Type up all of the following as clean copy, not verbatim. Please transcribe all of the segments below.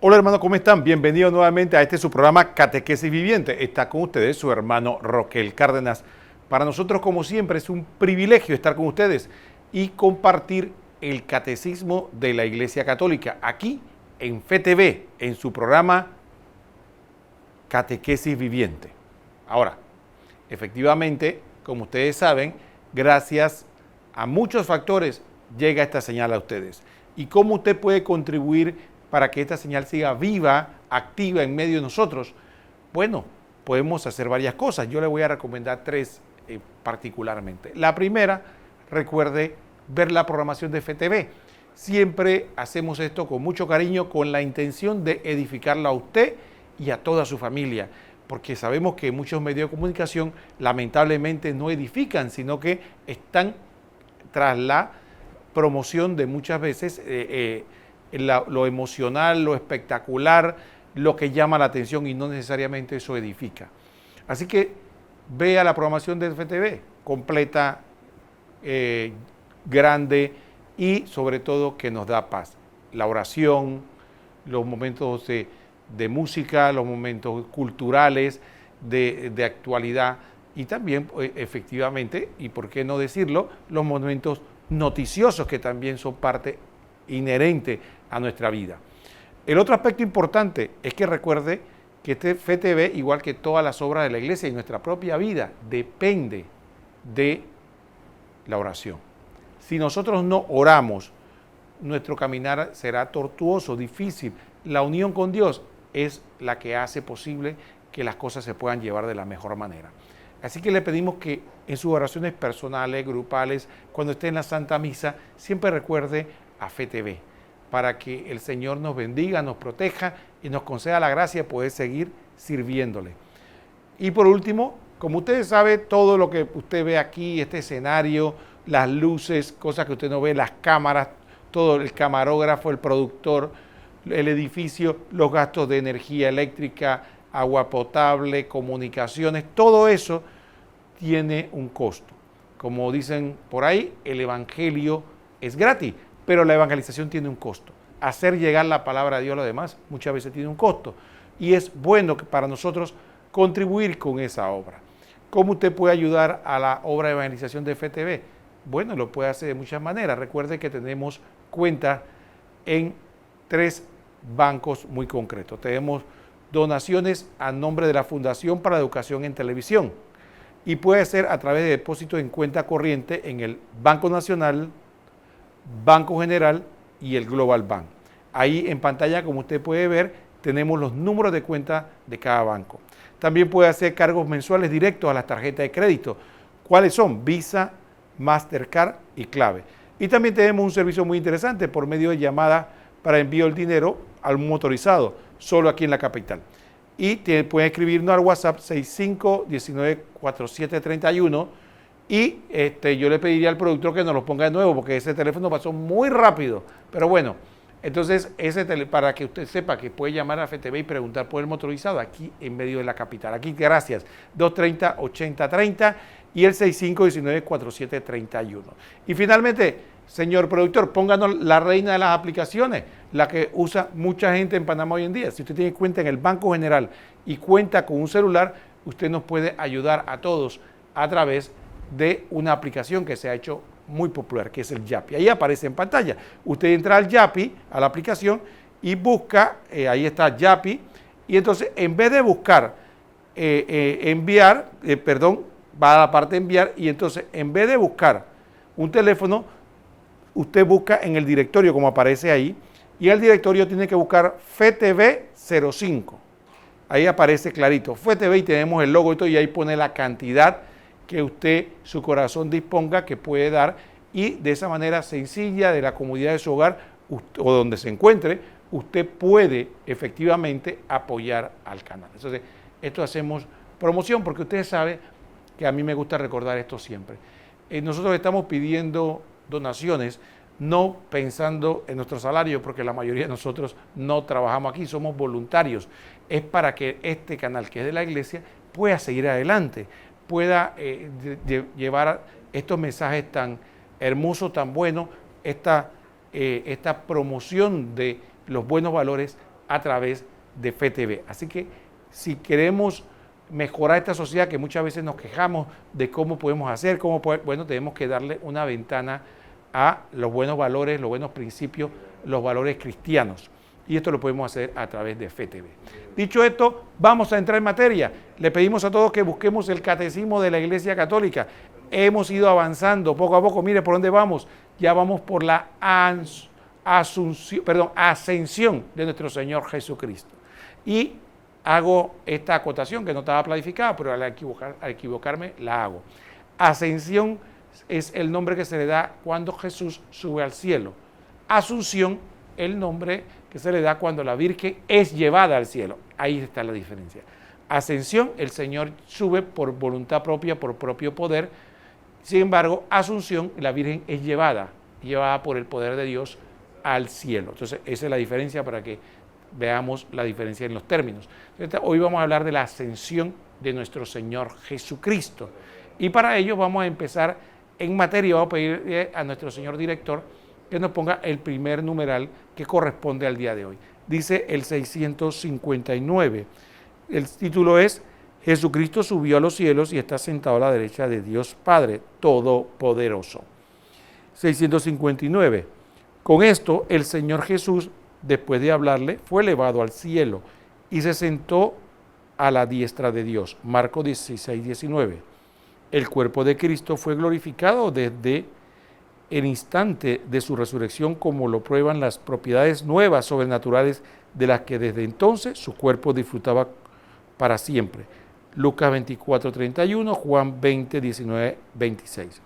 Hola hermanos, ¿cómo están? Bienvenidos nuevamente a este su programa Catequesis Viviente. Está con ustedes su hermano Roquel Cárdenas. Para nosotros, como siempre, es un privilegio estar con ustedes y compartir el catecismo de la Iglesia Católica aquí en FETV, en su programa Catequesis Viviente. Ahora, efectivamente, como ustedes saben, gracias a muchos factores llega esta señal a ustedes. ¿Y cómo usted puede contribuir para que esta señal siga viva, activa en medio de nosotros? Bueno, podemos hacer varias cosas. Yo le voy a recomendar tres particularmente. La primera, recuerde ver la programación de FETV. Siempre hacemos esto con mucho cariño, con la intención de edificarla a usted y a toda su familia, porque sabemos que muchos medios de comunicación lamentablemente no edifican, sino que están tras la promoción de muchas veces lo emocional, lo espectacular, lo que llama la atención y no necesariamente eso edifica. Así que vea la programación de FETV, completa, grande y sobre todo que nos da paz. La oración, los momentos de música, los momentos culturales, de actualidad y también efectivamente, y por qué no decirlo, los momentos noticiosos que también son parte inherente a nuestra vida. El otro aspecto importante es que recuerde que este FETV, igual que todas las obras de la Iglesia y nuestra propia vida, depende de la oración. Si nosotros no oramos, nuestro caminar será tortuoso, difícil. La unión con Dios es la que hace posible que las cosas se puedan llevar de la mejor manera. Así que le pedimos que en sus oraciones personales, grupales, cuando esté en la Santa Misa, siempre recuerde a FETV, para que el Señor nos bendiga, nos proteja y nos conceda la gracia de poder seguir sirviéndole. Y por último, como ustedes saben, todo lo que usted ve aquí, este escenario, las luces, cosas que usted no ve, las cámaras, todo el camarógrafo, el productor, el edificio, los gastos de energía eléctrica, agua potable, comunicaciones, todo eso tiene un costo. Como dicen por ahí, el evangelio es gratis, pero la evangelización tiene un costo. Hacer llegar la palabra de Dios a los demás muchas veces tiene un costo. Y es bueno para nosotros contribuir con esa obra. ¿Cómo usted puede ayudar a la obra de evangelización de FETV? Bueno, lo puede hacer de muchas maneras. Recuerde que tenemos cuentas en 3 bancos muy concretos. Tenemos donaciones a nombre de la Fundación para la Educación en Televisión y puede ser a través de depósitos en cuenta corriente en el Banco Nacional, Banco General y el Global Bank. Ahí en pantalla, como usted puede ver, tenemos los números de cuenta de cada banco. También puede hacer cargos mensuales directos a las tarjetas de crédito. ¿Cuáles son? Visa, Mastercard y Clave. Y también tenemos un servicio muy interesante por medio de llamadas para envío del dinero al motorizado, solo aquí en la capital. Y pueden escribirnos al WhatsApp 65194731 y yo le pediría al productor que nos lo ponga de nuevo porque ese teléfono pasó muy rápido. Pero bueno, entonces para que usted sepa que puede llamar a FETV y preguntar por el motorizado aquí en medio de la capital. Aquí, gracias, 230-8030 y el 65194731. Y finalmente, señor productor, pónganos la reina de las aplicaciones, la que usa mucha gente en Panamá hoy en día. Si usted tiene cuenta en el Banco General y cuenta con un celular, usted nos puede ayudar a todos a través de una aplicación que se ha hecho muy popular, que es el Yapi. Ahí aparece en pantalla. Usted entra al Yapi, a la aplicación, y busca, ahí está Yapi, y entonces en vez de buscar va a la parte de enviar, y entonces en vez de buscar un teléfono, usted busca en el directorio como aparece ahí, y el directorio tiene que buscar FETV05. Ahí aparece clarito, FETV, y tenemos el logo y todo, y ahí pone la cantidad que usted, su corazón disponga, que puede dar, y de esa manera sencilla, de la comodidad de su hogar o donde se encuentre, usted puede efectivamente apoyar al canal. Entonces, esto hacemos promoción porque usted sabe que a mí me gusta recordar esto siempre. Nosotros estamos pidiendo donaciones, no pensando en nuestro salario, porque la mayoría de nosotros no trabajamos aquí, somos voluntarios. Es para que este canal, que es de la iglesia, pueda seguir adelante, pueda llevar estos mensajes tan hermosos, tan buenos, esta promoción de los buenos valores a través de Fe TV. Así que si queremos mejorar esta sociedad, que muchas veces nos quejamos de cómo podemos hacer, bueno, tenemos que darle una ventana a los buenos valores, los buenos principios, los valores cristianos. Y esto lo podemos hacer a través de Fe TV. Dicho esto, vamos a entrar en materia. Le pedimos a todos que busquemos el catecismo de la Iglesia Católica. Hemos ido avanzando poco a poco. Mire por dónde vamos. Ya vamos por la ascensión de nuestro Señor Jesucristo. Y hago esta acotación que no estaba planificada, pero al equivocarme la hago. Ascensión es el nombre que se le da cuando Jesús sube al cielo. Asunción, el nombre que se le da cuando la Virgen es llevada al cielo. Ahí está la diferencia. Ascensión, el Señor sube por voluntad propia, por propio poder. Sin embargo, Asunción, la Virgen es llevada por el poder de Dios al cielo. Entonces, esa es la diferencia para que veamos la diferencia en los términos. Entonces, hoy vamos a hablar de la ascensión de nuestro Señor Jesucristo. Y para ello vamos a empezar en materia. Vamos a pedir a nuestro señor director que nos ponga el primer numeral que corresponde al día de hoy. Dice el 659. El título es Jesucristo subió a los cielos y está sentado a la derecha de Dios Padre Todopoderoso. 659. Con esto el Señor Jesús, después de hablarle, fue elevado al cielo y se sentó a la diestra de Dios. Marcos 16, 19. El cuerpo de Cristo fue glorificado desde el instante de su resurrección, como lo prueban las propiedades nuevas sobrenaturales de las que desde entonces su cuerpo disfrutaba para siempre. Lucas 24, 31, Juan 20, 19, 26.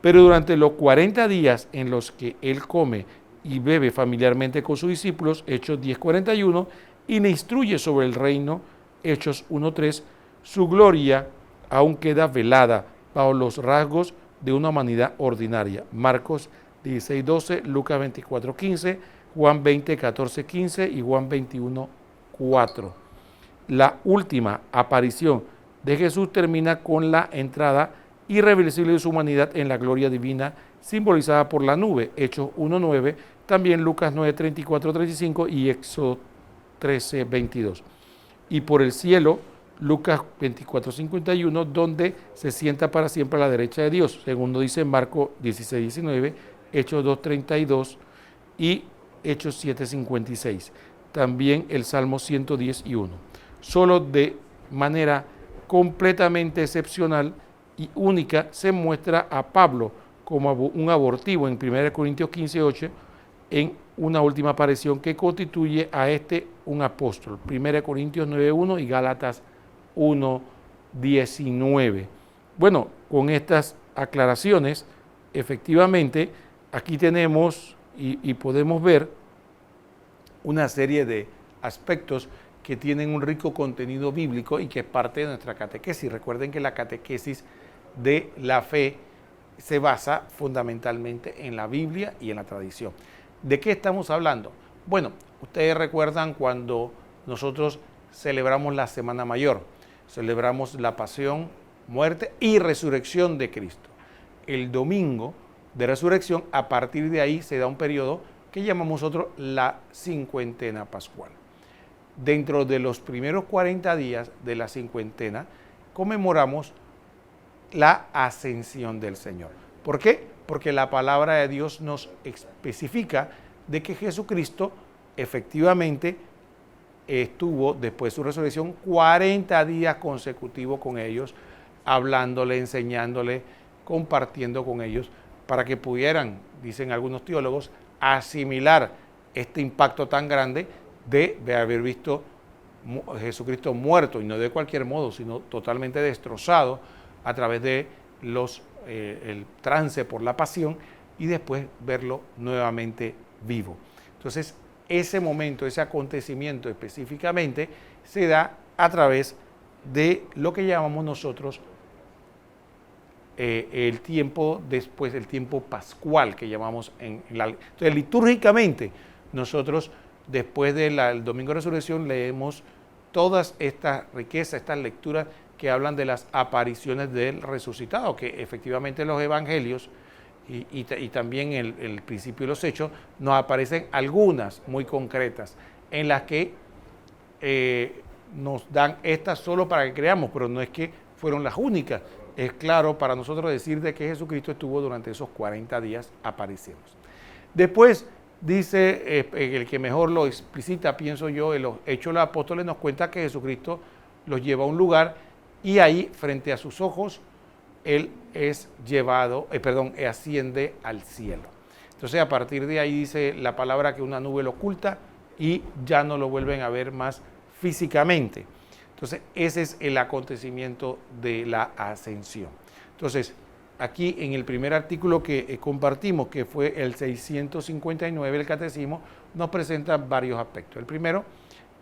Pero durante los 40 días en los que él come y bebe familiarmente con sus discípulos, Hechos 10, 41, y le instruye sobre el reino, Hechos 1, 3, su gloria aún queda velada bajo los rasgos de una humanidad ordinaria. Marcos 16, 12, Lucas 24, 15, Juan 20, 14, 15 y Juan 21, 4. La última aparición de Jesús termina con la entrada irreversible de su humanidad en la gloria divina simbolizada por la nube. Hechos 1, 9, también Lucas 9, 34, 35 y Éxodo 13, 22. Y por el cielo, Lucas 24, 51, donde se sienta para siempre a la derecha de Dios, segundo dice Marcos 16, 19, Hechos 2, 32 y Hechos 7, 56. También el Salmo 110 y 1. Solo de manera completamente excepcional y única se muestra a Pablo como un abortivo en 1 Corintios 15, 8, en una última aparición que constituye a un apóstol. 1 Corintios 9, 1 y Gálatas 1, 19. Bueno, con estas aclaraciones, efectivamente, aquí tenemos y podemos ver una serie de aspectos que tienen un rico contenido bíblico y que es parte de nuestra catequesis. Recuerden que la catequesis de la fe se basa fundamentalmente en la Biblia y en la tradición. ¿De qué estamos hablando? Bueno, ustedes recuerdan cuando nosotros celebramos la Semana Mayor, celebramos la pasión, muerte y resurrección de Cristo. El domingo de resurrección, a partir de ahí se da un periodo que llamamos nosotros la cincuentena pascual. Dentro de los primeros 40 días de la cincuentena conmemoramos la ascensión del Señor. ¿Por qué? Porque la palabra de Dios nos especifica de que Jesucristo efectivamente estuvo después de su resurrección 40 días consecutivos con ellos, hablándole, enseñándole, compartiendo con ellos, para que pudieran, dicen algunos teólogos, asimilar este impacto tan grande de haber visto a Jesucristo muerto, y no de cualquier modo, sino totalmente destrozado a través de el trance por la pasión, y después verlo nuevamente vivo. Entonces, ese momento, ese acontecimiento específicamente, se da a través de lo que llamamos nosotros el tiempo después, el tiempo pascual que llamamos entonces, litúrgicamente, nosotros después del Domingo de Resurrección leemos todas estas riquezas, estas lecturas que hablan de las apariciones del resucitado, que efectivamente los evangelios y también el principio de los hechos nos aparecen algunas muy concretas. en las que nos dan estas solo para que creamos, pero no es que fueron las únicas. Es claro para nosotros decir de que Jesucristo estuvo durante esos 40 días apareciendo. Después dice, el que mejor lo explicita, pienso yo, en los Hechos de los Apóstoles nos cuenta que Jesucristo los lleva a un lugar y ahí, frente a sus ojos, Él es llevado, asciende al cielo. Entonces, a partir de ahí dice la palabra que una nube lo oculta y ya no lo vuelven a ver más físicamente. Entonces, ese es el acontecimiento de la ascensión. Entonces, aquí en el primer artículo que compartimos, que fue el 659 del Catecismo, nos presenta varios aspectos. El primero,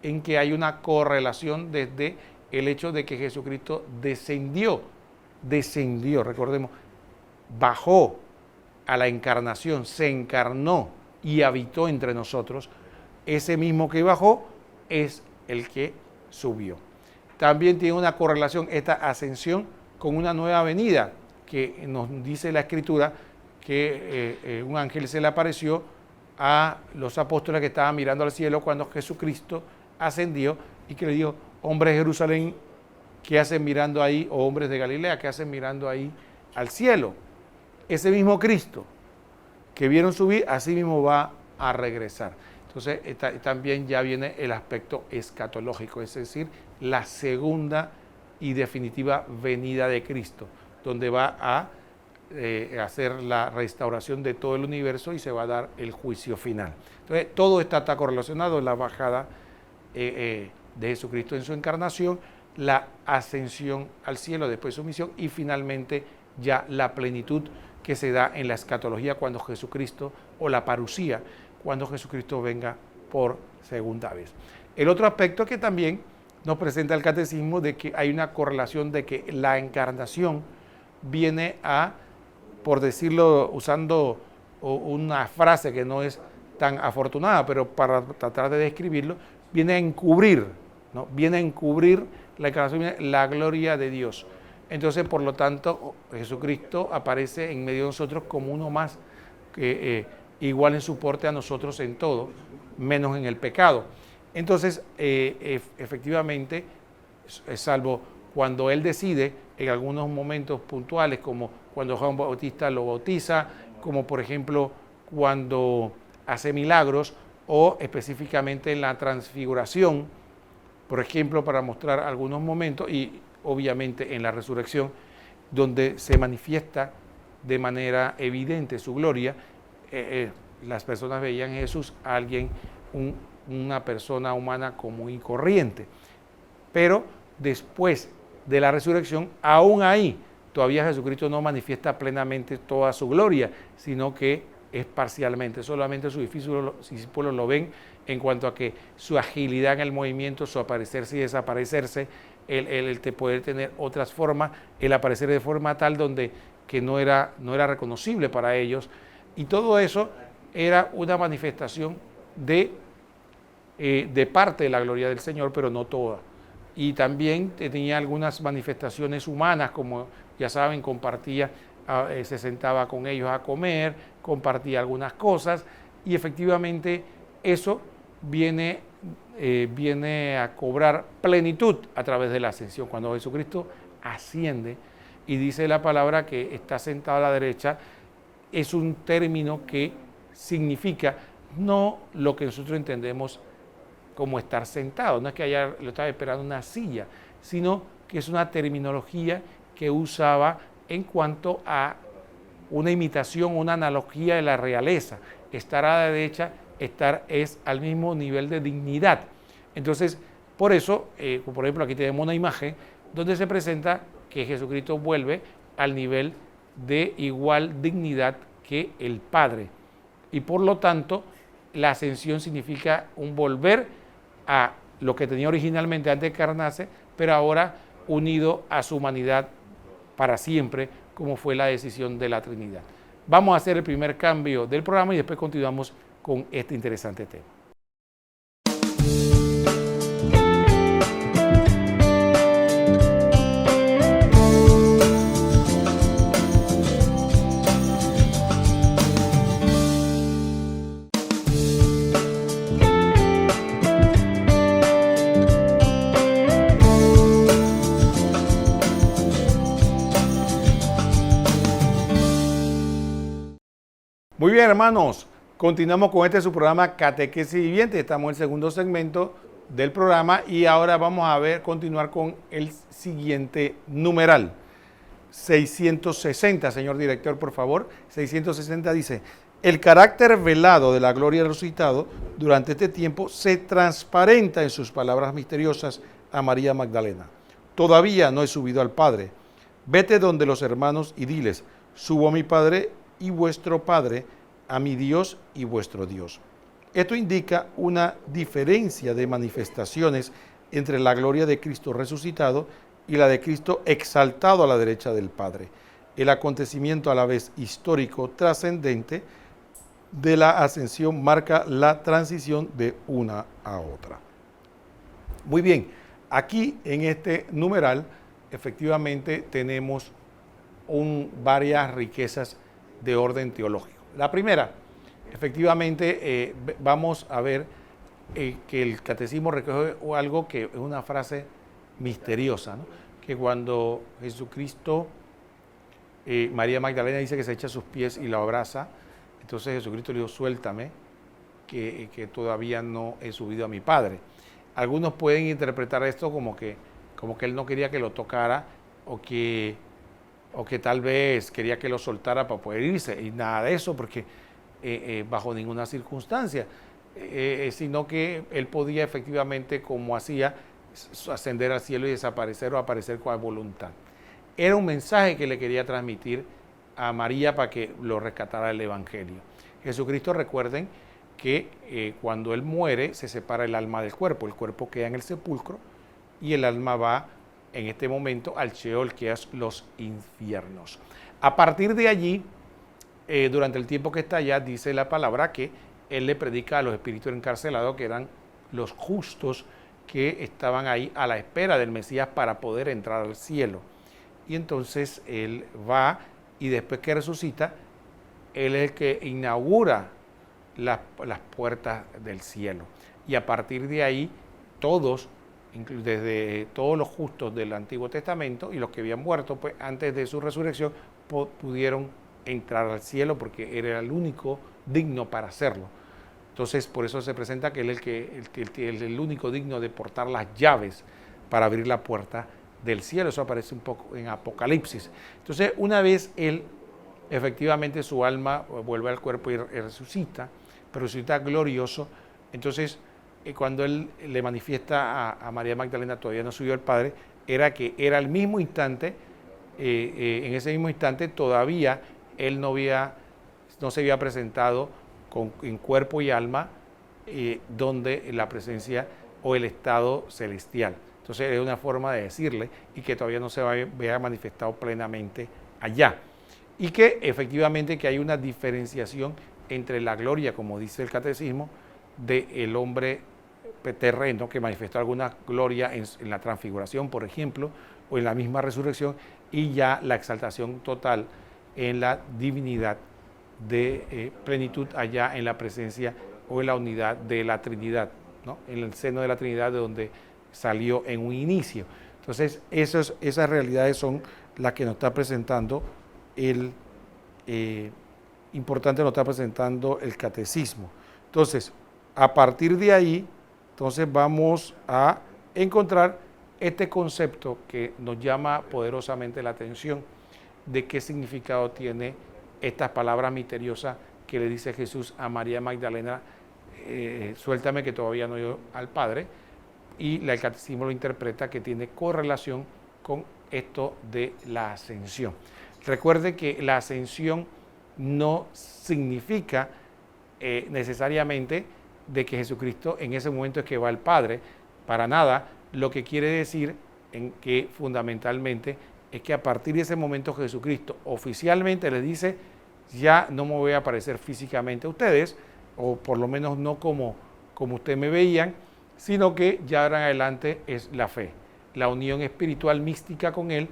en que hay una correlación desde el hecho de que Jesucristo descendió, recordemos, bajó a la encarnación, se encarnó y habitó entre nosotros. Ese mismo que bajó es el que subió. También tiene una correlación esta ascensión con una nueva venida, que nos dice la Escritura que un ángel se le apareció a los apóstoles que estaban mirando al cielo cuando Jesucristo ascendió y que le dijo: hombres de Jerusalén, ¿qué hacen mirando ahí? O hombres de Galilea, ¿qué hacen mirando ahí al cielo? Ese mismo Cristo que vieron subir, así mismo va a regresar. Entonces también ya viene el aspecto escatológico, es decir, la segunda y definitiva venida de Cristo, donde va a hacer la restauración de todo el universo y se va a dar el juicio final. Entonces, todo está correlacionado: la bajada de Jesucristo en su encarnación, la ascensión al cielo después de su misión y finalmente ya la plenitud que se da en la escatología cuando Jesucristo, o la parusía, cuando Jesucristo venga por segunda vez. El otro aspecto que también nos presenta el Catecismo, de que hay una correlación de que la encarnación viene a, por decirlo usando una frase que no es tan afortunada, pero para tratar de describirlo, viene a encubrir, ¿no? Viene a encubrir la encarnación, la gloria de Dios. Entonces, por lo tanto, Jesucristo aparece en medio de nosotros como uno más, que igual en su porte a nosotros en todo, menos en el pecado. Entonces, efectivamente, salvo cuando Él decide, en algunos momentos puntuales, como cuando Juan Bautista lo bautiza, como por ejemplo cuando hace milagros, o específicamente en la transfiguración, por ejemplo, para mostrar algunos momentos, y obviamente en la resurrección, donde se manifiesta de manera evidente su gloria. Las personas veían en Jesús a alguien, una persona humana común y corriente. Pero después de la resurrección, aún ahí, todavía Jesucristo no manifiesta plenamente toda su gloria, sino que es parcialmente. Solamente sus discípulos lo ven en cuanto a que su agilidad en el movimiento, su aparecerse y desaparecerse, el poder tener otras formas, el aparecer de forma tal donde que no era reconocible para ellos. Y todo eso era una manifestación de parte de la gloria del Señor, pero no toda. Y también tenía algunas manifestaciones humanas, como ya saben, compartía, se sentaba con ellos a comer, compartía algunas cosas, y efectivamente eso viene a cobrar plenitud a través de la ascensión. Cuando Jesucristo asciende y dice la palabra que está sentado a la derecha, es un término que significa no lo que nosotros entendemos como estar sentado, no es que allá lo estaba esperando una silla, sino que es una terminología que usaba en cuanto a una imitación, una analogía de la realeza. Estar a la derecha, estar es al mismo nivel de dignidad. Entonces, por eso, por ejemplo, aquí tenemos una imagen donde se presenta que Jesucristo vuelve al nivel de igual dignidad que el Padre. Y por lo tanto, la ascensión significa un volver a lo que tenía originalmente antes de encarnarse, pero ahora unido a su humanidad para siempre, como fue la decisión de la Trinidad. Vamos a hacer el primer cambio del programa y después continuamos con este interesante tema. hermanos, continuamos con su programa Catequesis Viviente. Estamos en el segundo segmento del programa y ahora vamos a continuar con el siguiente numeral. 660, señor director, por favor. 660 dice: el carácter velado de la gloria del resucitado durante este tiempo se transparenta en sus palabras misteriosas a María Magdalena. Todavía no he subido al Padre. Vete donde los hermanos y diles: subo a mi Padre y vuestro Padre, a mi Dios y vuestro Dios. Esto indica una diferencia de manifestaciones entre la gloria de Cristo resucitado y la de Cristo exaltado a la derecha del Padre. El acontecimiento a la vez histórico trascendente de la ascensión marca la transición de una a otra. Muy bien, aquí en este numeral efectivamente tenemos varias riquezas de orden teológico. La primera, efectivamente, vamos a ver que el catecismo recoge algo que es una frase misteriosa, ¿no? Que cuando Jesucristo, María Magdalena dice que se echa a sus pies y la abraza, entonces Jesucristo le dijo: suéltame, que todavía no he subido a mi Padre. Algunos pueden interpretar esto como que él no quería que lo tocara o que tal vez quería que lo soltara para poder irse, y nada de eso, porque bajo ninguna circunstancia, sino que él podía efectivamente, como hacía, ascender al cielo y desaparecer o aparecer con voluntad. Era un mensaje que le quería transmitir a María para que lo rescatara el Evangelio. Jesucristo, recuerden que cuando él muere se separa el alma del cuerpo. El cuerpo queda en el sepulcro y el alma va en este momento al Sheol, que es los infiernos. A partir de allí, durante el tiempo que está allá, dice la palabra que él le predica a los espíritus encarcelados, que eran los justos que estaban ahí a la espera del Mesías para poder entrar al cielo. Y entonces él va, y después que resucita, él es el que inaugura las puertas del cielo. Y a partir de ahí, todos, desde todos los justos del Antiguo Testamento y los que habían muerto pues antes de su resurrección, pudieron entrar al cielo, porque era el único digno para hacerlo. Entonces, por eso se presenta que él es el único digno de portar las llaves para abrir la puerta del cielo. Eso aparece un poco en Apocalipsis. Entonces, una vez él, efectivamente, su alma vuelve al cuerpo y resucita, pero resucita glorioso. Entonces, cuando él le manifiesta a María Magdalena: todavía no subió al Padre, era que era el mismo instante, en ese mismo instante todavía él no se había presentado en cuerpo y alma, donde la presencia o el estado celestial. Entonces es una forma de decirle, y que todavía no se vea manifestado plenamente allá. Y que efectivamente que hay una diferenciación entre la gloria, como dice el catecismo, del hombre terreno, que manifestó alguna gloria en la transfiguración, por ejemplo, o en la misma resurrección, y ya la exaltación total en la divinidad de plenitud allá en la presencia o en la unidad de la Trinidad, ¿no? En el seno de la Trinidad, de donde salió en un inicio. Entonces, esas realidades son las que nos está presentando importante nos está presentando el catecismo. Entonces, a partir de ahí, entonces vamos a encontrar este concepto que nos llama poderosamente la atención de qué significado tiene estas palabras misteriosas que le dice Jesús a María Magdalena: suéltame, que todavía no he ido al Padre. Y el catecismo lo interpreta que tiene correlación con esto de la ascensión. Recuerde que la ascensión no significa necesariamente de que Jesucristo en ese momento es que va al Padre, para nada. Lo que quiere decir en que fundamentalmente es que a partir de ese momento Jesucristo oficialmente les dice: ya no me voy a aparecer físicamente a ustedes, o por lo menos no como ustedes me veían, sino que ya ahora en adelante es la fe, la unión espiritual mística con Él,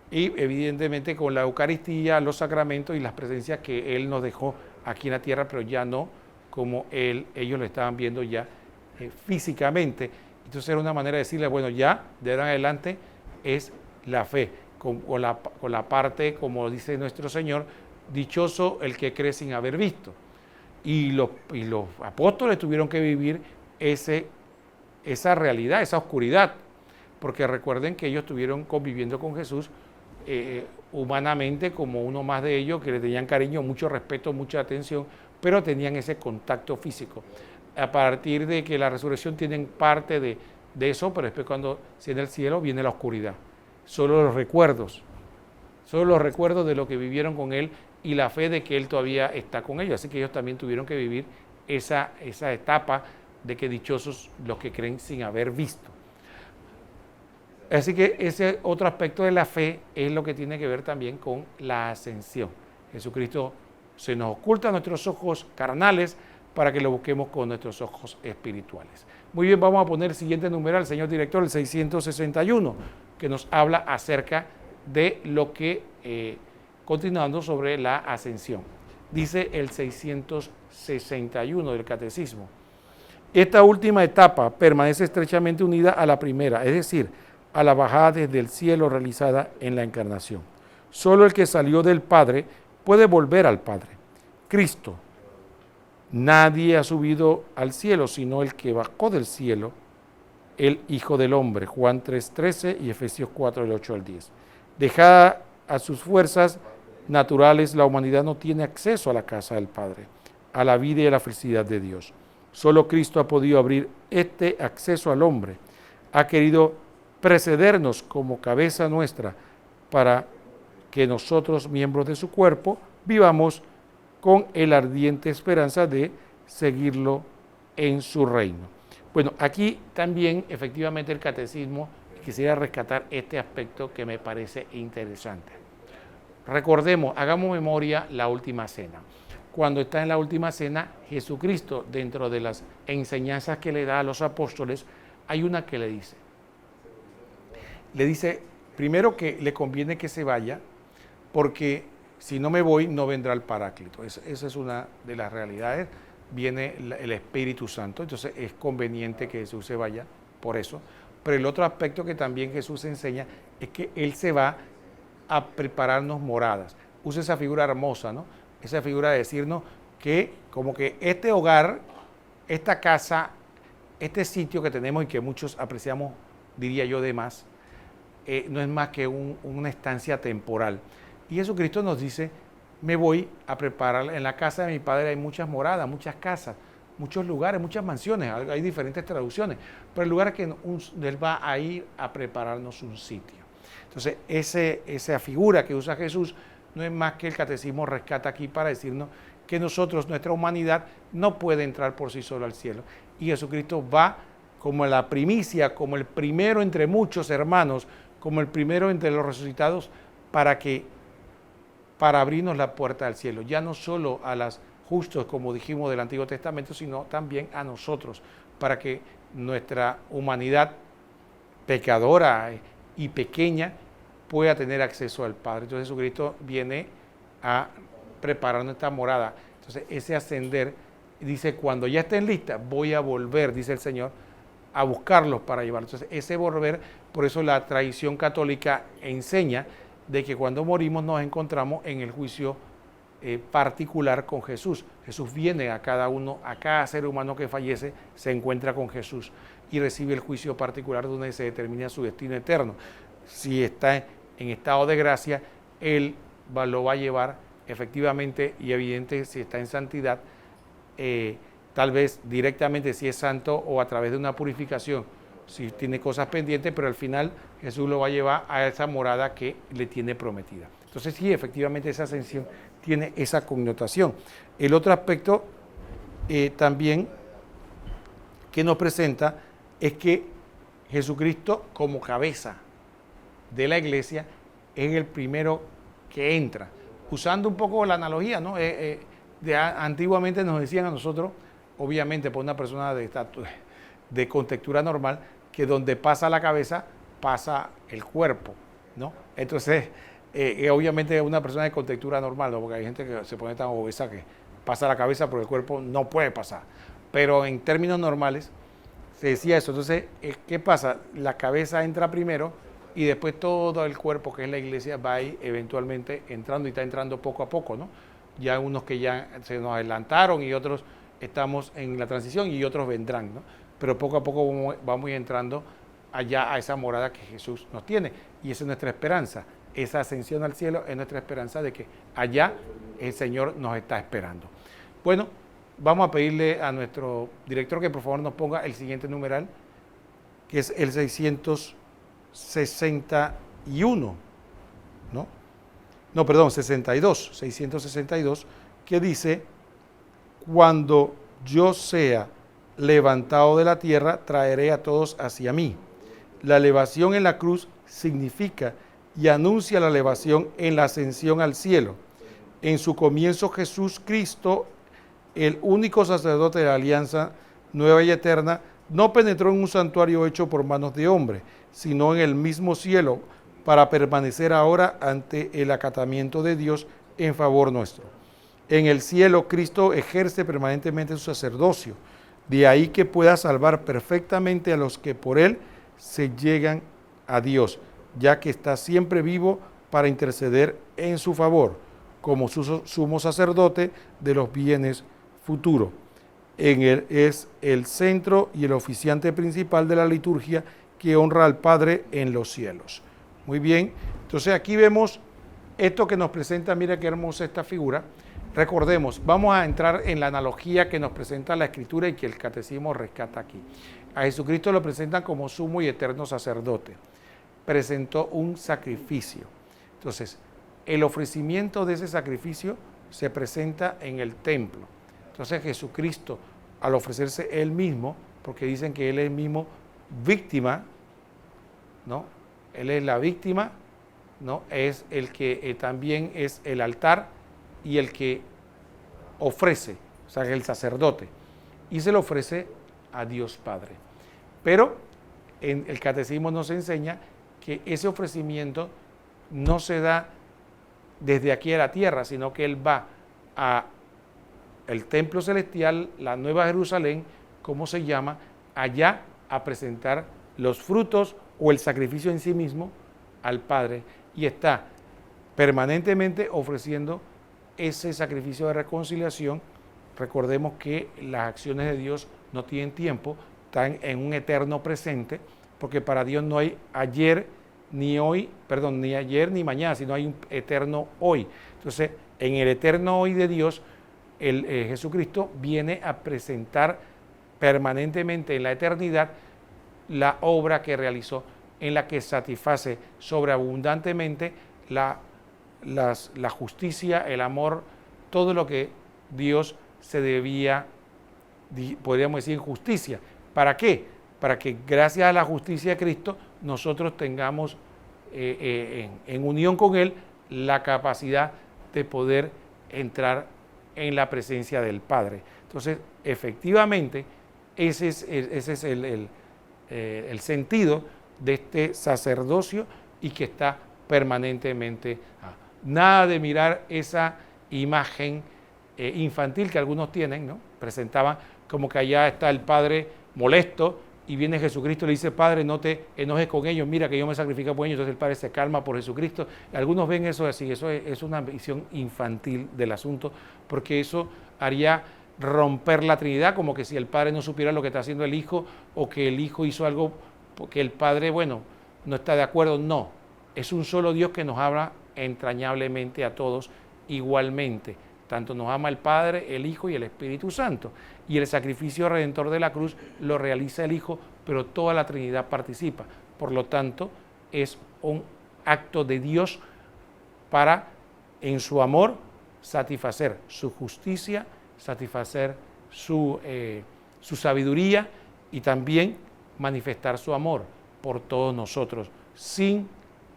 y evidentemente con la Eucaristía, los sacramentos y las presencias que Él nos dejó aquí en la tierra, pero ya no como ellos lo estaban viendo ya físicamente. Entonces era una manera de decirle: bueno, ya de ahora en adelante es la fe, con la parte, como dice nuestro Señor: dichoso el que cree sin haber visto. los apóstoles tuvieron que vivir esa realidad, esa oscuridad, porque recuerden que ellos estuvieron conviviendo con Jesús humanamente como uno más de ellos, que le tenían cariño, mucho respeto, mucha atención, pero tenían ese contacto físico. A partir de que la resurrección tienen parte de eso, pero después cuando si en el cielo viene la oscuridad. Solo los recuerdos de lo que vivieron con Él y la fe de que Él todavía está con ellos. Así que ellos también tuvieron que vivir esa etapa de que dichosos los que creen sin haber visto. Así que ese otro aspecto de la fe es lo que tiene que ver también con la ascensión. Jesucristo se nos oculta a nuestros ojos carnales para que lo busquemos con nuestros ojos espirituales. Muy bien, vamos a poner el siguiente numeral, señor director, el 661, que nos habla acerca de lo que, continuando sobre la ascensión. Dice el 661 del Catecismo. Esta última etapa permanece estrechamente unida a la primera, es decir, a la bajada desde el cielo realizada en la encarnación. Solo el que salió del Padre puede volver al Padre, Cristo. Nadie ha subido al cielo sino el que bajó del cielo, el Hijo del Hombre, Juan 3:13 y Efesios 4, del 8 al 10. Dejada a sus fuerzas naturales, la humanidad no tiene acceso a la casa del Padre, a la vida y a la felicidad de Dios. Solo Cristo ha podido abrir este acceso al hombre. Ha querido precedernos como cabeza nuestra para que nosotros, miembros de su cuerpo, vivamos con el ardiente esperanza de seguirlo en su reino. Bueno, aquí también efectivamente el catecismo quisiera rescatar este aspecto que me parece interesante. Recordemos, hagamos memoria la última cena. Cuando está en la última cena, Jesucristo, dentro de las enseñanzas que le da a los apóstoles, hay una que le dice primero que le conviene que se vaya, porque si no me voy, no vendrá el Paráclito. Esa es una de las realidades. Viene el Espíritu Santo, entonces es conveniente que Jesús se vaya por eso. Pero el otro aspecto que también Jesús enseña es que Él se va a prepararnos moradas. Usa esa figura hermosa, ¿no? Esa figura de decirnos que como que este hogar, esta casa, este sitio que tenemos y que muchos apreciamos, diría yo, de más, no es más que una estancia temporal. Y Jesucristo nos dice, me voy a preparar, en la casa de mi Padre hay muchas moradas, muchas casas, muchos lugares, muchas mansiones, hay diferentes traducciones, pero el lugar es que Él va a ir a prepararnos un sitio. Entonces, esa figura que usa Jesús no es más que el catecismo rescata aquí para decirnos que nosotros, nuestra humanidad, no puede entrar por sí solo al cielo. Y Jesucristo va como la primicia, como el primero entre muchos hermanos, como el primero entre los resucitados, para abrirnos la puerta al cielo. Ya no solo a los justos, como dijimos del Antiguo Testamento, sino también a nosotros, para que nuestra humanidad pecadora y pequeña pueda tener acceso al Padre. Entonces Jesucristo viene a preparar nuestra morada. Entonces ese ascender, dice, cuando ya estén listas, voy a volver, dice el Señor, a buscarlos para llevarlos. Entonces ese volver, por eso la tradición católica enseña de que cuando morimos nos encontramos en el juicio particular con Jesús. Jesús viene a cada ser humano que fallece, se encuentra con Jesús y recibe el juicio particular donde se determina su destino eterno. Si está en estado de gracia, Él lo va a llevar efectivamente y evidente si está en santidad, tal vez directamente si es santo o a través de una purificación, si tiene cosas pendientes, pero al final Jesús lo va a llevar a esa morada que le tiene prometida. Entonces sí, efectivamente esa ascensión tiene esa connotación. El otro aspecto también que nos presenta es que Jesucristo como cabeza de la iglesia es el primero que entra. Usando un poco la analogía, ¿no? Antiguamente nos decían a nosotros, obviamente por una persona de contextura normal, que donde pasa la cabeza, pasa el cuerpo, ¿no? Entonces, obviamente una persona de contextura normal, ¿no? Porque hay gente que se pone tan obesa que pasa la cabeza, pero el cuerpo no puede pasar. Pero en términos normales, se decía eso. Entonces, ¿qué pasa? La cabeza entra primero y después todo el cuerpo, que es la iglesia, va ahí eventualmente entrando y está entrando poco a poco, ¿no? ya unos que ya se nos adelantaron y otros estamos en la transición y otros vendrán, ¿no? Pero poco a poco vamos entrando allá a esa morada que Jesús nos tiene, y esa es nuestra esperanza. Esa ascensión al cielo es nuestra esperanza de que allá el Señor nos está esperando. Bueno, vamos a pedirle a nuestro director que por favor nos ponga el siguiente numeral, que es el 661, ¿no? No, perdón, 662, que dice: cuando yo sea levantado de la tierra, traeré a todos hacia mí. La elevación en la cruz significa y anuncia la elevación en la ascensión al cielo. En su comienzo, Jesús Cristo, el único sacerdote de la alianza nueva y eterna, no penetró en un santuario hecho por manos de hombre, sino en el mismo cielo, para permanecer ahora ante el acatamiento de Dios en favor nuestro. En el cielo, Cristo ejerce permanentemente su sacerdocio, de ahí que pueda salvar perfectamente a los que por él se llegan a Dios, ya que está siempre vivo para interceder en su favor, como su sumo sacerdote de los bienes futuros. En él es el centro y el oficiante principal de la liturgia que honra al Padre en los cielos. Muy bien, entonces aquí vemos esto que nos presenta, mira qué hermosa esta figura. Recordemos, vamos a entrar en la analogía que nos presenta la Escritura y que el Catecismo rescata aquí. A Jesucristo lo presentan como sumo y eterno sacerdote. Presentó un sacrificio. Entonces, el ofrecimiento de ese sacrificio se presenta en el templo. Entonces, Jesucristo, al ofrecerse él mismo, porque dicen que él es mismo víctima, ¿no? Él es la víctima, ¿no? Es el que también es el altar y el que ofrece, o sea, el sacerdote, y se lo ofrece a Dios Padre. Pero en el Catecismo nos enseña que ese ofrecimiento no se da desde aquí a la tierra, sino que él va a el templo celestial, la Nueva Jerusalén, como se llama, allá a presentar los frutos o el sacrificio en sí mismo al Padre, y está permanentemente ofreciendo ese sacrificio de reconciliación. Recordemos que las acciones de Dios no tienen tiempo, están en un eterno presente, porque para Dios no hay ayer ni hoy, ni ayer ni mañana, sino hay un eterno hoy. Entonces, en el eterno hoy de Dios, Jesucristo viene a presentar permanentemente en la eternidad la obra que realizó, en la que satisface sobreabundantemente la justicia, el amor, todo lo que Dios se debía, podríamos decir, justicia. ¿Para qué? Para que gracias a la justicia de Cristo nosotros tengamos en unión con Él la capacidad de poder entrar en la presencia del Padre. Entonces, efectivamente, ese es el sentido de este sacerdocio, y que está permanentemente. Nada de mirar esa imagen infantil que algunos tienen, ¿no? Presentaban como que allá está el Padre molesto y viene Jesucristo y le dice: Padre, no te enojes con ellos, mira que yo me sacrifico por ellos. Entonces el Padre se calma por Jesucristo. Algunos ven eso así, eso es una visión infantil del asunto, porque eso haría romper la Trinidad, como que si el Padre no supiera lo que está haciendo el Hijo, o que el Hijo hizo algo porque el Padre, no está de acuerdo. No, es un solo Dios que nos habla entrañablemente a todos igualmente. Tanto nos ama el Padre, el Hijo y el Espíritu Santo. Y el sacrificio redentor de la cruz lo realiza el Hijo, pero toda la Trinidad participa. Por lo tanto, es un acto de Dios para, en su amor, satisfacer su justicia, satisfacer su sabiduría, y también manifestar su amor por todos nosotros, sin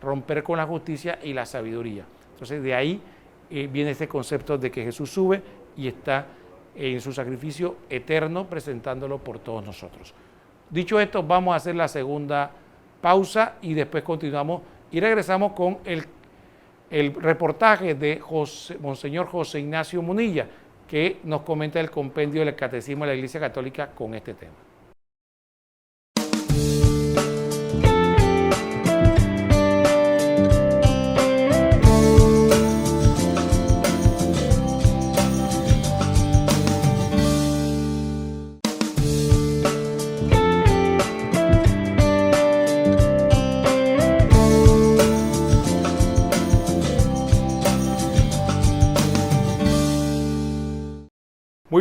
romper con la justicia y la sabiduría. Entonces, de ahí viene este concepto de que Jesús sube y está en su sacrificio eterno, presentándolo por todos nosotros. Dicho esto, vamos a hacer la segunda pausa y después continuamos y regresamos con el reportaje de Monseñor José Ignacio Munilla, que nos comenta el compendio del Catecismo de la Iglesia Católica con este tema.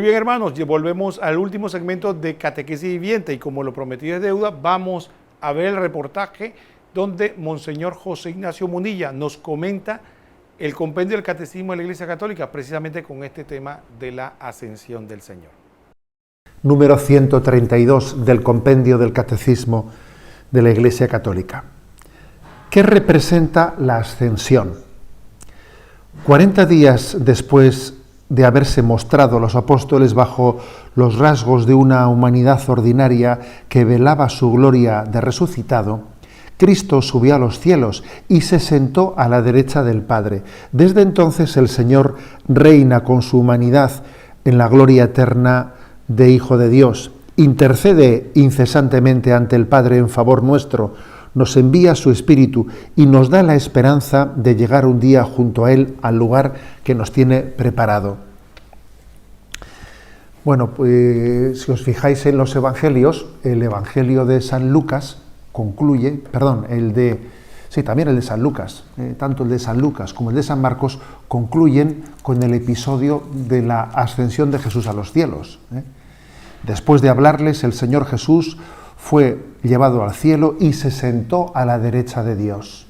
Muy bien, hermanos, volvemos al último segmento de Catequesis Viviente y como lo prometido es deuda, vamos a ver el reportaje donde Monseñor José Ignacio Munilla nos comenta el compendio del Catecismo de la Iglesia Católica, precisamente con este tema de la ascensión del Señor. Número 132 del compendio del Catecismo de la Iglesia Católica. ¿Qué representa la ascensión? 40 días después de haberse mostrado los apóstoles bajo los rasgos de una humanidad ordinaria que velaba su gloria de resucitado, Cristo subió a los cielos y se sentó a la derecha del Padre. Desde entonces el Señor reina con su humanidad en la gloria eterna de Hijo de Dios. Intercede incesantemente ante el Padre en favor nuestro, nos envía su Espíritu y nos da la esperanza de llegar un día junto a Él al lugar que nos tiene preparado. Bueno, pues si os fijáis en los Evangelios, el Evangelio de San Lucas concluye, también el de San Lucas, tanto el de San Lucas como el de San Marcos concluyen con el episodio de la ascensión de Jesús a los cielos. Después de hablarles, el Señor Jesús fue llevado al cielo y se sentó a la derecha de Dios.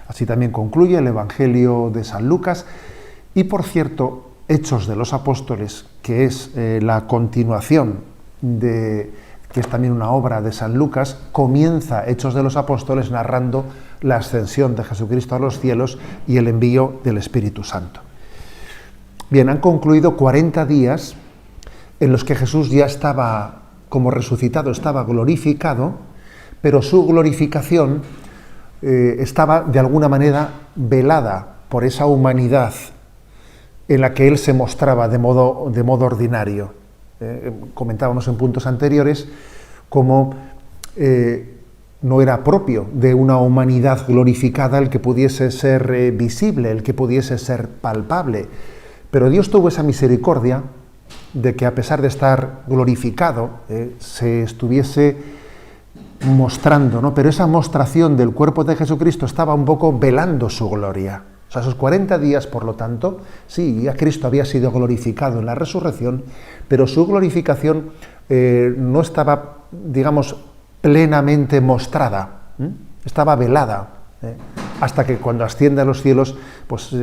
Así también concluye el Evangelio de San Lucas y, por cierto, Hechos de los Apóstoles, que es la continuación que es también una obra de San Lucas, comienza Hechos de los Apóstoles narrando la ascensión de Jesucristo a los cielos y el envío del Espíritu Santo. Bien, han concluido 40 días en los que Jesús ya estaba como resucitado, estaba glorificado, pero su glorificación estaba de alguna manera velada por esa humanidad en la que Él se mostraba de modo ordinario. Comentábamos en puntos anteriores cómo no era propio de una humanidad glorificada el que pudiese ser visible, el que pudiese ser palpable, pero Dios tuvo esa misericordia de que a pesar de estar glorificado, se estuviese mostrando, ¿no? Pero esa mostración del cuerpo de Jesucristo estaba un poco velando su gloria. O sea, esos 40 días, por lo tanto, sí, ya Cristo había sido glorificado en la resurrección, pero su glorificación no estaba, digamos, plenamente mostrada, estaba velada, hasta que cuando asciende a los cielos, pues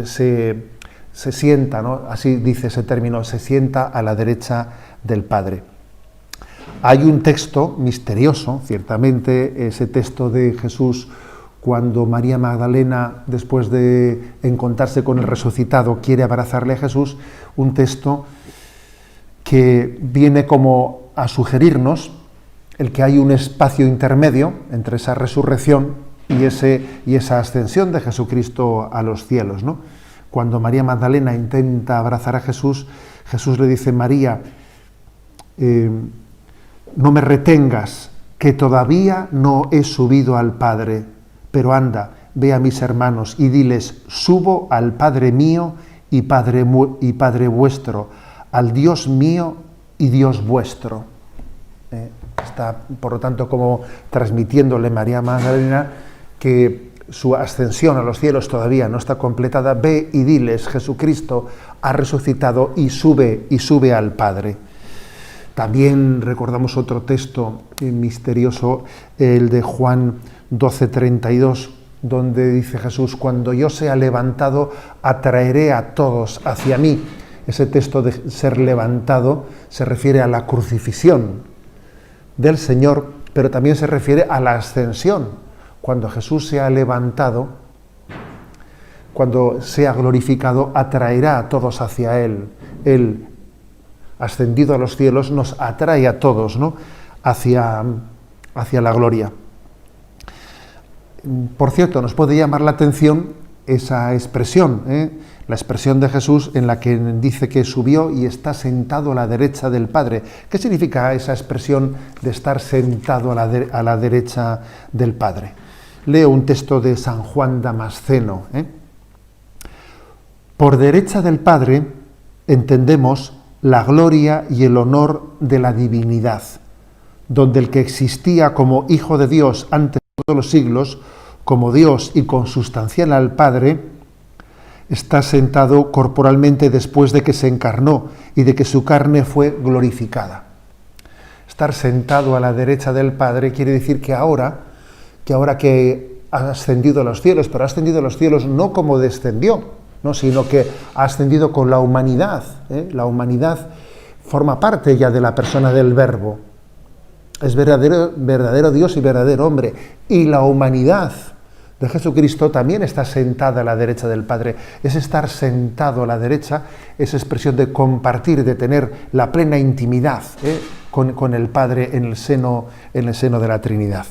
se sienta, ¿no? Así dice ese término, se sienta a la derecha del Padre. Hay un texto misterioso, ciertamente, ese texto de Jesús cuando María Magdalena, después de encontrarse con el resucitado, quiere abrazarle a Jesús, un texto que viene como a sugerirnos el que hay un espacio intermedio entre esa resurrección y esa ascensión de Jesucristo a los cielos, ¿no? Cuando María Magdalena intenta abrazar a Jesús, Jesús le dice: María, no me retengas, que todavía no he subido al Padre, pero anda, ve a mis hermanos y diles: subo al Padre mío y Padre vuestro, al Dios mío y Dios vuestro. Está, por lo tanto, como transmitiéndole María Magdalena que su ascensión a los cielos todavía no está completada. Ve y diles: Jesucristo ha resucitado y sube al Padre. También recordamos otro texto misterioso, el de Juan 12:32, donde dice Jesús: cuando yo sea levantado, atraeré a todos hacia mí. Ese texto de ser levantado se refiere a la crucifixión del Señor, pero también se refiere a la ascensión. Cuando Jesús sea levantado, cuando sea glorificado, atraerá a todos hacia Él. Él, ascendido a los cielos, nos atrae a todos, ¿no?, hacia la gloria. Por cierto, nos puede llamar la atención esa expresión, la expresión de Jesús en la que dice que subió y está sentado a la derecha del Padre. ¿Qué significa esa expresión de estar sentado a la derecha del Padre? Leo un texto de San Juan Damasceno. Por derecha del Padre entendemos la gloria y el honor de la divinidad, donde el que existía como Hijo de Dios antes de todos los siglos, como Dios y consustancial al Padre, está sentado corporalmente después de que se encarnó y de que su carne fue glorificada. Estar sentado a la derecha del Padre quiere decir que ahora que ha ascendido a los cielos, pero ha ascendido a los cielos no como descendió, ¿no?, sino que ha ascendido con la humanidad. La humanidad forma parte ya de la persona del Verbo. Es verdadero Dios y verdadero hombre. Y la humanidad de Jesucristo también está sentada a la derecha del Padre. Es estar sentado a la derecha, es expresión de compartir, de tener la plena intimidad con el Padre en el seno de la Trinidad.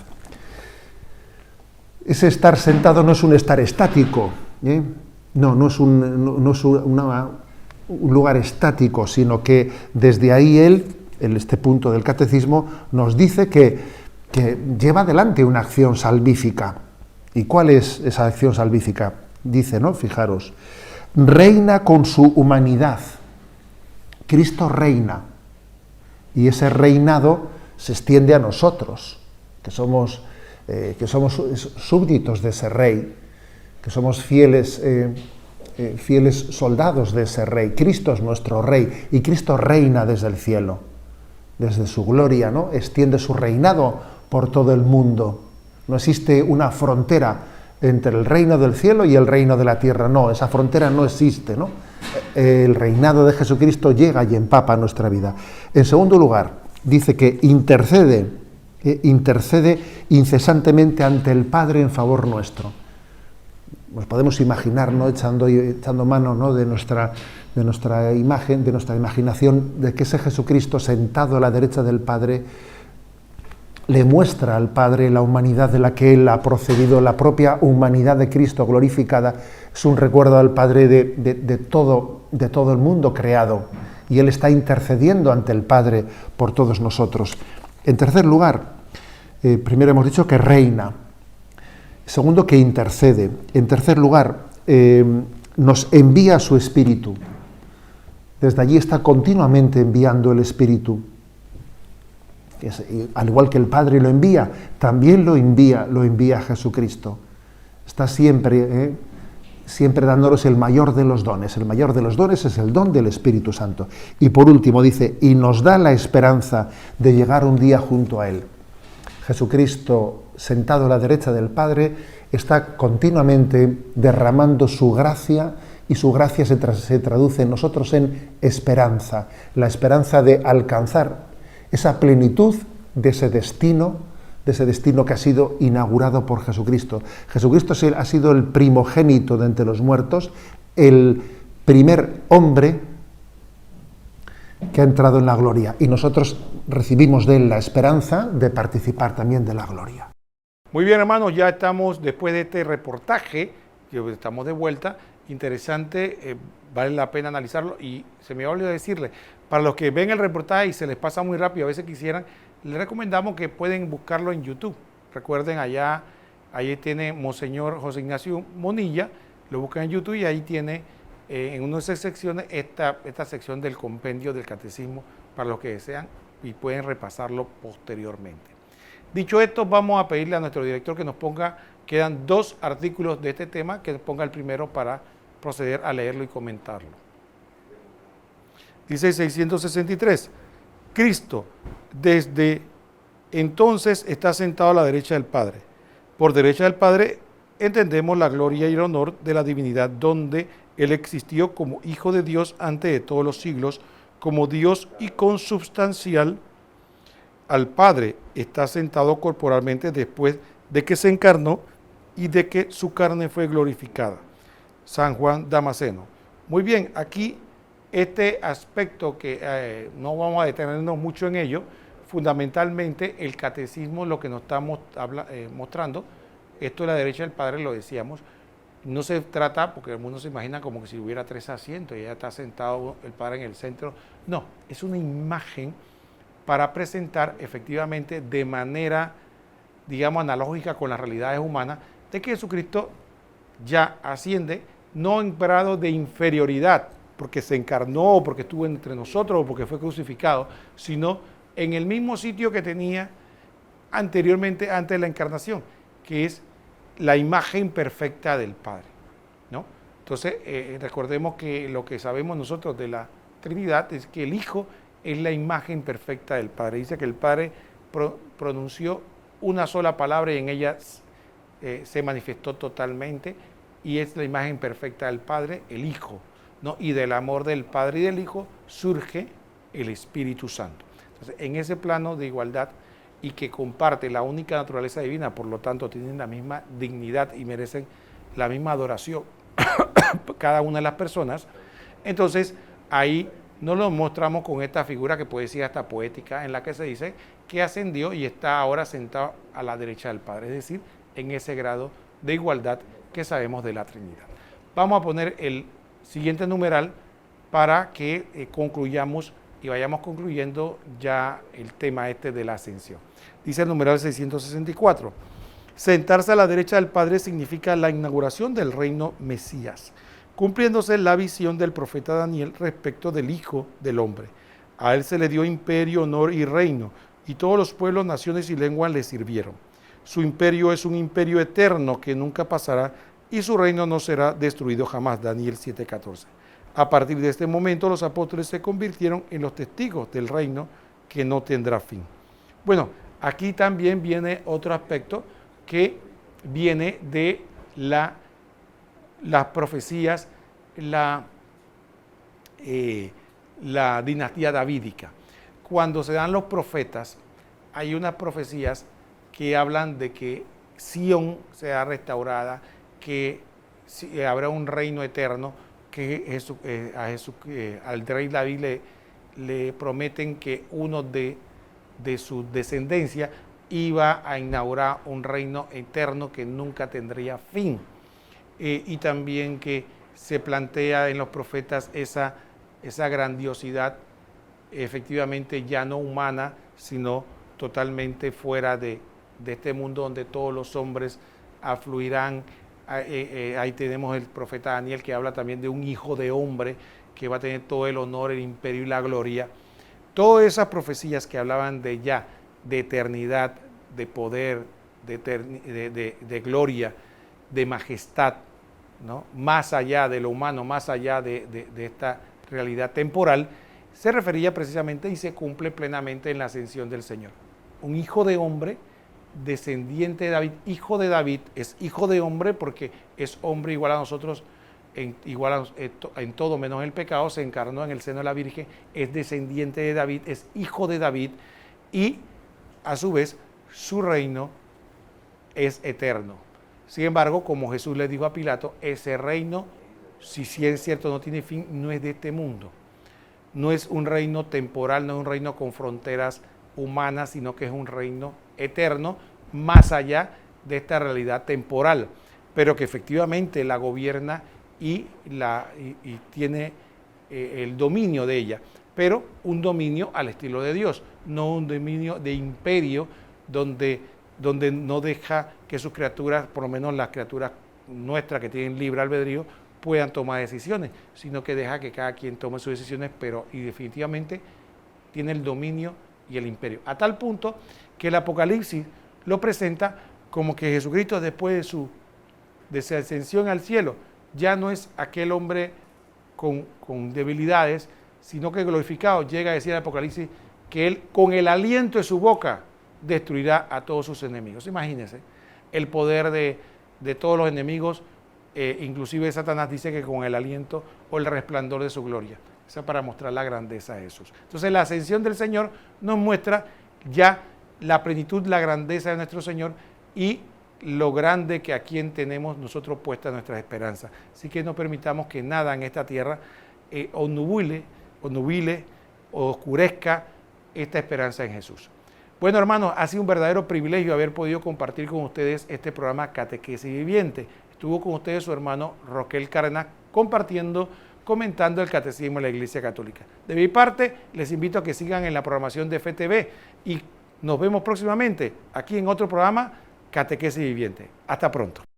Ese estar sentado no es un estar estático, no es un lugar estático, sino que desde ahí él, en este punto del catecismo, nos dice que lleva adelante una acción salvífica. ¿Y cuál es esa acción salvífica? Dice, ¿no? Fijaros, reina con su humanidad. Cristo reina. Y ese reinado se extiende a nosotros, que somos súbditos de ese rey, que somos fieles soldados de ese rey. Cristo es nuestro rey y Cristo reina desde el cielo, desde su gloria, ¿no? Extiende su reinado por todo el mundo. No existe una frontera entre el reino del cielo y el reino de la tierra, no, esa frontera no existe, ¿no? El reinado de Jesucristo llega y empapa nuestra vida. En segundo lugar, dice que intercede incesantemente ante el Padre en favor nuestro. Nos podemos imaginar, ¿no?, echando mano, ¿no?, de nuestra imagen, de nuestra imaginación, de que ese Jesucristo sentado a la derecha del Padre le muestra al Padre la humanidad de la que Él ha procedido, la propia humanidad de Cristo glorificada. Es un recuerdo al Padre de todo el mundo creado, y Él está intercediendo ante el Padre por todos nosotros. En tercer lugar, primero hemos dicho que reina. Segundo, que intercede. En tercer lugar, nos envía su Espíritu. Desde allí está continuamente enviando el Espíritu. Al igual que el Padre lo envía, también lo envía Jesucristo. Está siempre dándonos el mayor de los dones. El mayor de los dones es el don del Espíritu Santo. Y por último dice, y nos da la esperanza de llegar un día junto a Él. Jesucristo, sentado a la derecha del Padre, está continuamente derramando su gracia, y su gracia se traduce en nosotros en esperanza, la esperanza de alcanzar esa plenitud de ese destino que ha sido inaugurado por Jesucristo. Jesucristo ha sido el primogénito de entre los muertos, el primer hombre que ha entrado en la gloria, y nosotros recibimos de él la esperanza de participar también de la gloria. Muy bien, hermanos, ya estamos después de este reportaje, que estamos de vuelta, interesante, vale la pena analizarlo, y se me olvidó decirle, para los que ven el reportaje y se les pasa muy rápido, a veces quisieran, les recomendamos que pueden buscarlo en YouTube. Recuerden, ahí tiene Monseñor José Ignacio Monilla, lo buscan en YouTube y ahí tiene en una de esas secciones esta sección del compendio del catecismo para los que desean y pueden repasarlo posteriormente. Dicho esto, vamos a pedirle a nuestro director que nos ponga, quedan 2 artículos de este tema, que nos ponga el primero para proceder a leerlo y comentarlo. Dice 663, Cristo desde entonces está sentado a la derecha del Padre. Por derecha del Padre entendemos la gloria y el honor de la divinidad, donde Él existió como Hijo de Dios antes de todos los siglos, como Dios y consubstancial al Padre. Está sentado corporalmente después de que se encarnó y de que su carne fue glorificada. San Juan Damasceno. Muy bien, aquí este aspecto que no vamos a detenernos mucho en ello, fundamentalmente el catecismo lo que nos está mostrando, esto de la derecha del Padre, lo decíamos, no se trata, porque el mundo se imagina como que si hubiera 3 asientos y ya está sentado el Padre en el centro. No, es una imagen para presentar efectivamente de manera, digamos, analógica con las realidades humanas, de que Jesucristo ya asciende, no en grado de inferioridad, porque se encarnó, o porque estuvo entre nosotros, o porque fue crucificado, sino en el mismo sitio que tenía anteriormente, antes de la encarnación, que es la imagen perfecta del Padre, ¿no? Entonces, recordemos que lo que sabemos nosotros de la Trinidad es que el Hijo es la imagen perfecta del Padre. Dice que el Padre pronunció una sola palabra y en ella se manifestó totalmente, y es la imagen perfecta del Padre, el Hijo, ¿no? Y del amor del Padre y del Hijo surge el Espíritu Santo. Entonces, en ese plano de igualdad y que comparte la única naturaleza divina, por lo tanto tienen la misma dignidad y merecen la misma adoración cada una de las personas, entonces ahí nos lo mostramos con esta figura que puede ser hasta poética, en la que se dice que ascendió y está ahora sentado a la derecha del Padre, es decir, en ese grado de igualdad que sabemos de la Trinidad. Vamos a poner el siguiente numeral para que concluyamos y vayamos concluyendo ya el tema este de la ascensión. Dice el numeral 664. Sentarse a la derecha del Padre significa la inauguración del reino Mesías, cumpliéndose la visión del profeta Daniel respecto del Hijo del Hombre. A él se le dio imperio, honor y reino, y todos los pueblos, naciones y lenguas le sirvieron. Su imperio es un imperio eterno que nunca pasará, y su reino no será destruido jamás. Daniel 7:14. A partir de este momento, los apóstoles se convirtieron en los testigos del reino que no tendrá fin. Bueno, aquí también viene otro aspecto que viene de las profecías, la dinastía davídica. Cuando se dan los profetas, hay unas profecías que hablan de que Sión será restaurada, que habrá un reino eterno, que al rey David le prometen que uno de su descendencia iba a inaugurar un reino eterno que nunca tendría fin. Y también que se plantea en los profetas esa grandiosidad, efectivamente ya no humana, sino totalmente fuera de este mundo donde todos los hombres afluirán. Ahí tenemos el profeta Daniel, que habla también de un hijo de hombre que va a tener todo el honor, el imperio y la gloria. Todas esas profecías que hablaban de eternidad, de poder, de gloria, de majestad, ¿no? Más allá de lo humano, más allá de esta realidad temporal, se refería precisamente y se cumple plenamente en la ascensión del Señor. Un hijo de hombre, descendiente de David, hijo de David, es hijo de hombre porque es hombre igual a nosotros, en todo menos el pecado, se encarnó en el seno de la Virgen, es descendiente de David, es hijo de David, y a su vez su reino es eterno. Sin embargo, como Jesús le dijo a Pilato, ese reino, si es cierto no tiene fin, no es de este mundo. No es un reino temporal, no es un reino con fronteras humanas, sino que es un reino eterno, más allá de esta realidad temporal, pero que efectivamente la gobierna y tiene el dominio de ella, pero un dominio al estilo de Dios, no un dominio de imperio donde no deja que sus criaturas, por lo menos las criaturas nuestras que tienen libre albedrío, puedan tomar decisiones, sino que deja que cada quien tome sus decisiones, y definitivamente tiene el dominio y el imperio. A tal punto que el Apocalipsis lo presenta como que Jesucristo, después de su ascensión al cielo, ya no es aquel hombre con debilidades, sino que glorificado llega a decir el Apocalipsis que él con el aliento de su boca destruirá a todos sus enemigos. Imagínense el poder de todos los enemigos, inclusive Satanás dice que con el aliento o el resplandor de su gloria. Eso es para mostrar la grandeza de Jesús. Entonces la ascensión del Señor nos muestra ya la plenitud, la grandeza de nuestro Señor y lo grande que a quien tenemos nosotros puesta nuestras esperanzas. Así que no permitamos que nada en esta tierra o nubile o oscurezca esta esperanza en Jesús. Bueno, hermanos, ha sido un verdadero privilegio haber podido compartir con ustedes este programa Catequesis Viviente. Estuvo con ustedes su hermano Roquel Cárdenas comentando el Catecismo de la Iglesia Católica. De mi parte, les invito a que sigan en la programación de FTV y nos vemos próximamente aquí en otro programa Catequesis Viviente. Hasta pronto.